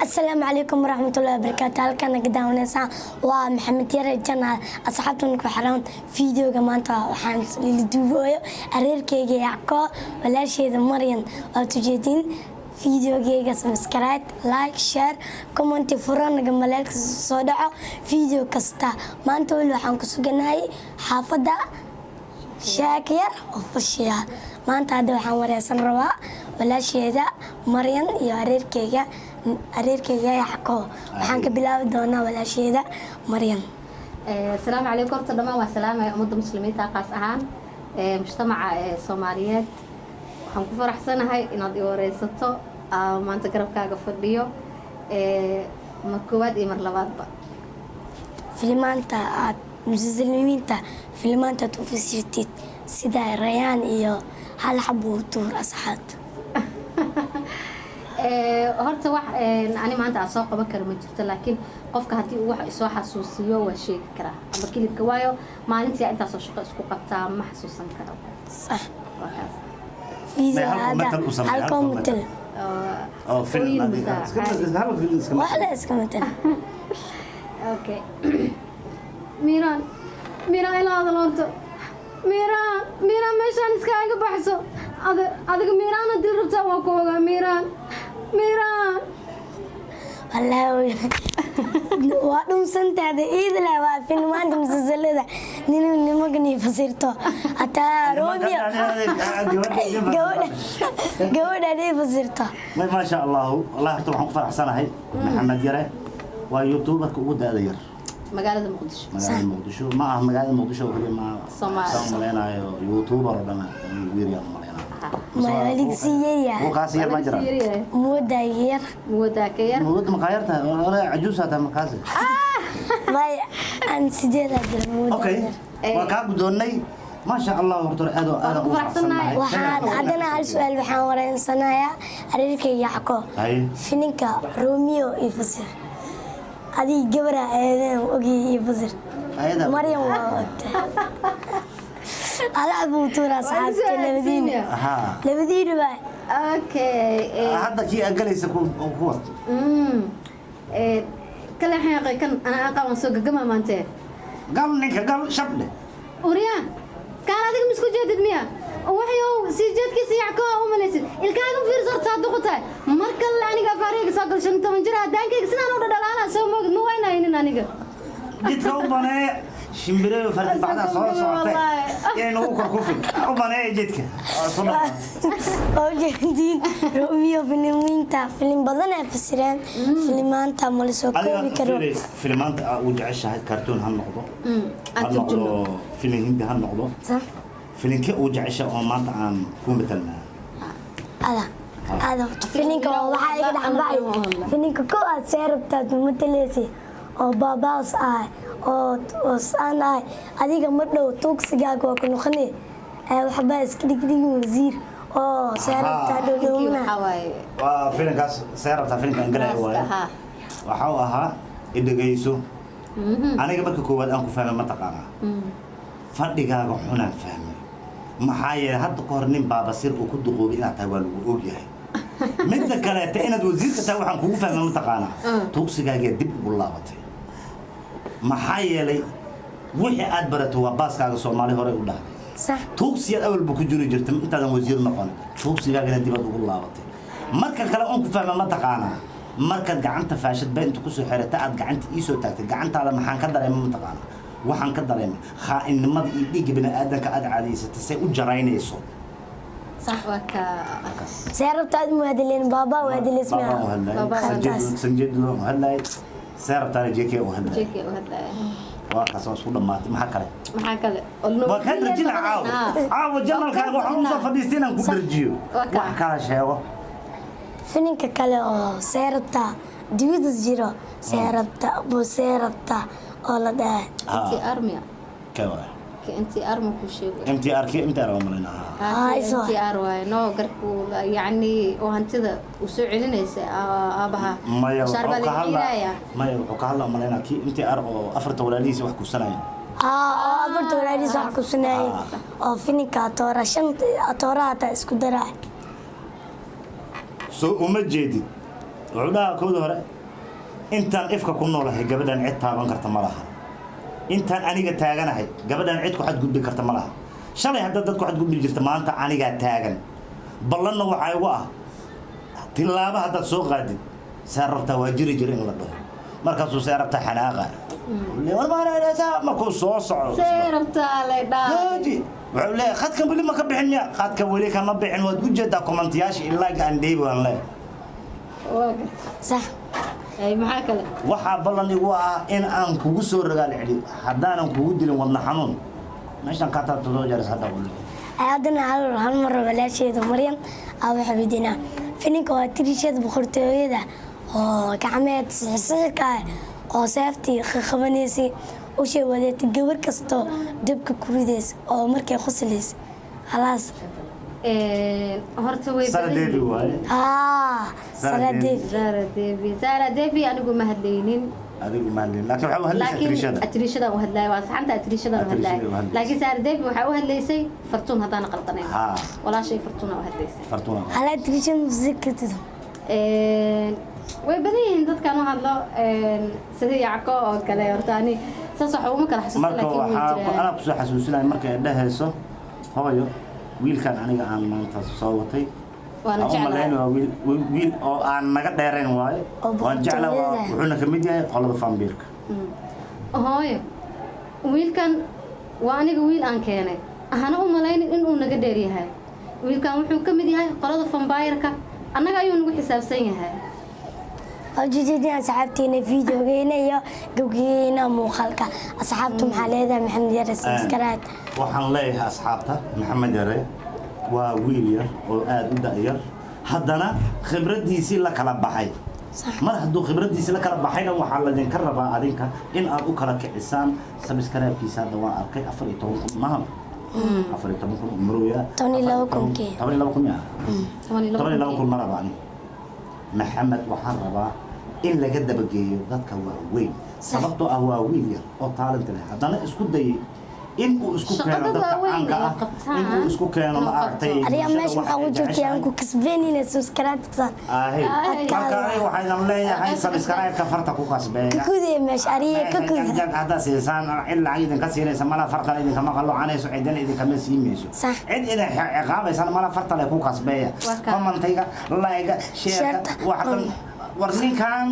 السلام عليكم ورحمة الله وبركاته. halkan naga daawanaysaa waa Maxamed Yare Janaal asxaabtan ku xiran fiidiyoga maanta waxaan la duubayo areerkeyga Yacko walaasheeda Maryan oo tujeedin fiidiyogeyga subscribe like share comment furan naga malaalka soo dhaco fiidiyo kasta maanta waxaan ku suganahay xaafada Shaakir official maanta hadda waxaan wareysan rabaa walaasheeda Maryan iyo areerkeyga Yacko waxaan ka bilaabi doonaa walaasheeda Maryan. السلام عليكم ورحمة الله وسلامة أمد المسلمين تقاس أهان مجتمع صوماليات waxaan ku faraxsanahay inaad i wareysato maanta garabkaaga fadhiyo mar koowaad iyo mar labaadba filimaanta aad muslimiinta filimaanta aad u fasirtid sida Rayaan iyo hal xabo tuur asxaab horta wax ani maanta aan soo qaban karo ma jirto laakiin qofka haddii uu wax soo xasuusiyo waa sheegi karaa ama kilibka waayo maalintii intaas oo shaqo isku qabtaa ma xasuusan karo صح waa kaas فيديو هذا halkan matal oo فيلم ولا اسكا matal okay Miran ila hadalonto Miran meeshaan iskaaga baxso adiga Miran hadii rabtaa waa ku ogaa Miran والله وادم سنتهدا إيدلا وافين ما عندهم زلزلة نمجني فصيرته حتى روميو جود عليه فصيرته ما شاء الله الله طبعا فرح سنة هاي محمد يره ويوتيوبك وده دير magaalada Muqdisho magaalada Muqdisho wali ma Soomaaliya youtuber dana wiiriyaan ما يليك سيئة وقاسير ما جرى مودا كير مود مقايرتها ولا عجوزها مقاسي ما أنا سيدة مودا اوكي وكاب دوني ما شاء الله ورتر انا waxaan hadana hal su'aal waxaan wareensanayaa areerkay Yacko fininka Romeo iyo Fasir adii gabara eedan ogi iyo Fasir Maryan waa ألعبوا تورا صاحب لبدين بقى اوكي هذا كي اجلس كوت كل حاجه كان انا اقام سوق جما ما انت قال لك قال شبله وريان كان هذيك مسكو جدد ميا وحيو سيجد كيس Yacko ومليس الكاغم في صوت صادقته markal aniga fariiq saqal 15 jir hadaankayga sidaan u dhadhalaana soo moogid ma waynayn aniga jidka u banee shimbirayo fardi bacda soo socotay inuu ku korkufin u banee jidka وجدين روميو فيلمينتا فيلم بدنا فسران فيلمانتا مالسو كوبي كرو فيلمانتا وجعشها كرتون هالنقطة هالنقطة فيلم هندي هالنقطة صح فيلم كي وجعشها ومانتا عن كومتلنا هذا فيلم كوا واحد يقدر عم بعي فيلم كوا سيربتا ممثلتي أو باباس أو سانا هذيك مرة توكسيجاك وكنا خني وحباس كدي وزير سيربتا دونا وفيلم كاس سيربتا فيلم كان قلعي واي وحاوها إدقيسو أنا قبل كوباد أنكو فاهم ما تقانا فردقاك حنا فاهم محايا حتى قرنين بابا سير وكد قوبي إنا تاوال وقوبيها من ذكرت تأيناد وزير كتاوي حن كوفا ما متقانا توكسيجاك يدب باللابتي محايا لي وحي أدبرت هو باسكاك الصومالي هوري وده صح توكسي الأول بكجوري جرتم أنت هذا وزير نقول توكسيجاك يدب باللابتي مركز كلا أنكو فاهم ما تقانا مركز قعنت فاشد بين تكسو حيرتا أد قعنت إيسو تاكت قعنت على محان كدر ما متقانا waxaan ka dareemay khaainimada iyo dhiigga bini'aadanka aad caadaysatay say u jaraynayso صح وكا سيربتا مهدلين بابا وهدل اسمها بابا سنجد هلا سيربتا جيكي وهلا وقصص ولا ما كله maxaa kale وكان رجل عاو جنرال كان waxaan soo fadhiisteen aan ku darjiyo wax kala sheego fininka kale oo سيربتا dibidas jiro سيربتا oo la dhahay inti armiya kawa inti armo ku sheego MTR كي MTR وملنا inti arway no garku yani oo hantida u soo celinaysa aabaha sharbaliya maya wuxuu ka hadlaa malena kii MTR oo afarta walaalihiisa wax ku sanaya afarta walaalihiisa wax ku sanaya oo fininka toora shanta toora ta isku daraa soo uma jeedid وعلاه كود هره intaan ifka ku noolahay gabadhan cid taaban karta ma laha intaan aniga taaganahay gabadhan cid ku xad gudbi karta ma laha shalay hadda dadku xad gudbi jirta maanta aniga taagan ballanna waxa igu ah tilaaba hadda soo qaadid saarabta waa jiri in la dhaho markaasuu saarabta xanaaqa war ma raadaysa ma ku soo soco saarabta la dhaho wuxuu leeyahay khadkan weli ma ka bixin miya khadka weli kama bixin waad gujeedaa kommentiyaasha ilaa aan dheebi waan leeyahay صح ay maxaa kale waxa ballan igu ah in aan kugu soo ragaal celiyo haddaanan kugu dilin wadna xanuun meeshan ka taabto soo jaris hadda qul ayadana hal mar walaasheeda Maryam waxa weydiinaa fininka waa tirishada boqortooyada oo gacmeed sixirka oo safety qabanaysi oo shay wadeed gabar kasto dabka ku ridays oo markay qosleys خلاص horta way Saradevi waaye Saradevi anigu ma hadlaynin adigu ma hadlaynin laakiin waxa uu hadlayay atrishada u hadlay waa saxanta atrishada u hadlay laakiin Saradevi waxa uu hadlaysay fartuun hadaan qaldanay walaashay fartuun u hadlaysay fartuun ala atrishada musikada way badan yihiin dadkan u hadlo sida Yacko oo kale horta ani sax uma kala xasuusto laakiin waxa ana ku soo xasuusinay markay dhahayso hooyo wiilkan aniga aan maanta soo watay وانا جعلها ويل او aan naga dheereen waaye waan jeclaa wuxuuna kamid yahay qolada fambiirka hooyo wiilkan waa aniga wiil aan keenay ahana u malayn in uu naga dheer yahay wiilkan wuxuu kamid yahay qolada fambiirka anaga ayuu nagu xisaabsan yahay أجدين أصحابتنا فيديو جينا يا جوجينا مخالكة أصحابتهم حاليا محمد يرس مسكرات وحن ليه أصحابته محمد يرس وويليا وآد داير هذانا خبرة ديسي لك على بحي ما حدو خبرة ديسي لك على بحينا وحلا دين كربا عليك إن أبوك لك إنسان سبسكرايب كيسان دواء أركي أفريتهم مهم أفريتهم مرويا توني لوكم كي توني لوكم يا توني لوكم مرة بعني محمد وحربا إن لقد بجيو ذاتك وين سببته هو ويليا أو طالنت له هذانا اسكو داي إنكو اسكو كانوا ذاتك عنك إنكو اسكو كانوا ما أعطي أريا ماشي محاوجوتي أنكو كسبيني لسبسكرايب كسان هي كاكاي وحي نمليا هاي سبسكرايب كفرتك وكسبيا كودي مش أريا كودي هذا سيسان إلا عيدا كسير سمالا فرطة إذا كما قالوا عنه سعيدين إذا كما سيميسو صح عيد إذا عقاب يسان مالا فرطة لكو كسبيا كمان تيجا لايكا شير واحد ورنين كان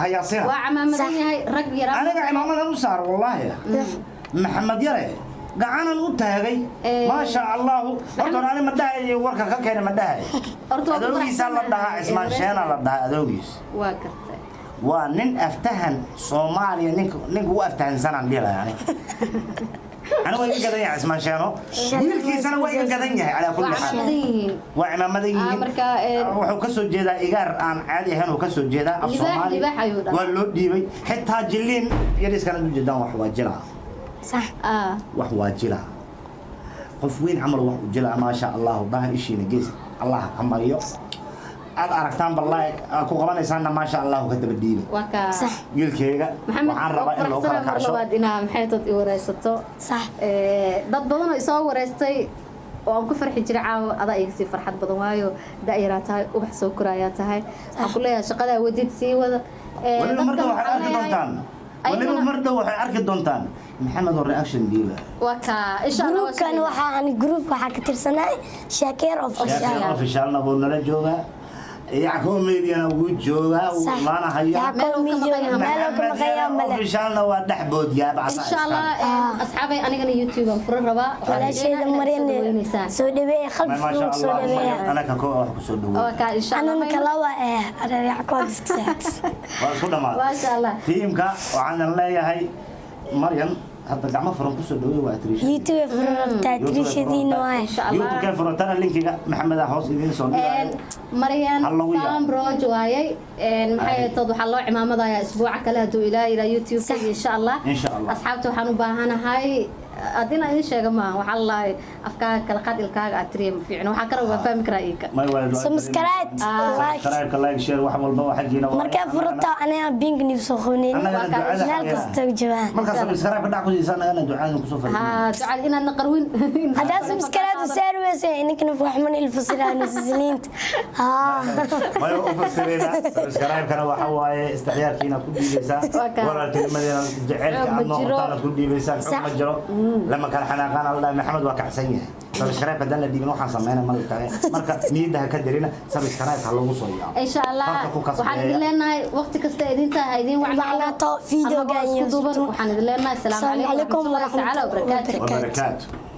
هياسين وعمامدني هاي رجل يرى أنا عمامد أنصار والله محمد يرى قعنا نوتاعي ما شاء الله أردنا أنا مدعي وركا كأنه مدعي أدوغيس الله ده اسمه شين الله ده أدوغيس واكرت ونن أفتحن صومالي نك هو أفتحن سنة بيلا يعني أنا وين قدني اسمه شانو ويلكي سنة وين قدني على كل حال وعمامدين وحكسو جدا إيجار عن عادي هنا وكسو جدا الصومالي واللود ديبي حتى جلين يدرس كانوا جدا وحواجلا صح وحواجلا قفوين عملوا وحواجلا ما شاء الله ظاهر إشي نجيز الله عمريو أنا أركتان بالله أكو قبنا إنسان ما شاء الله كتب الدين صح يلكيجا محمد فرحتنا مرلواد إنها محيطة ورئيسته صح ضد بدنا يسوي ورئيستي وأنا كفر حجر عاو أضاء يكسي فرحة بدوايو دائراتها وبحسو كراياتها أقول لها شقة وديت سي ولا مرة واحد أركي دونتان ولا مرة واحد أركي دونتان محمد الرياكشن ديلا وكا إيش الله كان وحان جروب وحا كتير سنة شاكر أوفيشال نبغى نرجوها يعقوب ميديا وجود جوا وما هيا يعقوب ميديا مالك مخيم ملا أوفيشال نواد حبود يا بعض إن شاء الله أصحابي أنا جاني يوتيوب أفرر ربا ولا شيء مريم سودبي خلف فوق سودبي أنا ككو سودبي وكا إن شاء الله أنا مكلاوة أنا يعقوب سكت ما شاء الله تيمك وعن الله هاي مريم هذا جماعة فرنك سودوي وأتريش يوتيوب فرنك تأتريش دين واي يوتيوب كيف فرنتنا اللينك محمد حوس إذن سودوي مريم سام بروج واي محي توضح الله عمامة ضايا أسبوع كله دو إلى يوتيوب إن شاء الله إن شاء الله أصحابته حنو باهنا هاي adina idin sheega ma waxa la afkaaga kala qad ilkaaga atriim fiicno waxa kara waa fahmi karaa iika subscribe subscribe like share wax walba waxa jiina marka furta aniga bing news soo qooneen meel kasta jawaan marka subscribe dhac ku siisana ana ducada ku soo fadhiyo ducada inaad naqarwin hada subscribe saarweese inkana waxman ilfasiraan sisliint ma uu fasirina subscribe kana waxa waaye istiyaarkiina ku dhiibeysa wala tilmadeena jaceelka ama qofta ku dhiibeysa ma jiro lama kala xanaaqan Allah maxamed waa kacsan yahay subscribe hadan la dhiibin waxaan sameeyna marka niyada ka dirina subscribe ha lagu soo yaabo insha Allah waxaan idin leenahay waqti kasta idinta idin wacnaato video gaan waxaan idin leenahay salaamu calaykum wa rahmatullahi wa barakatuh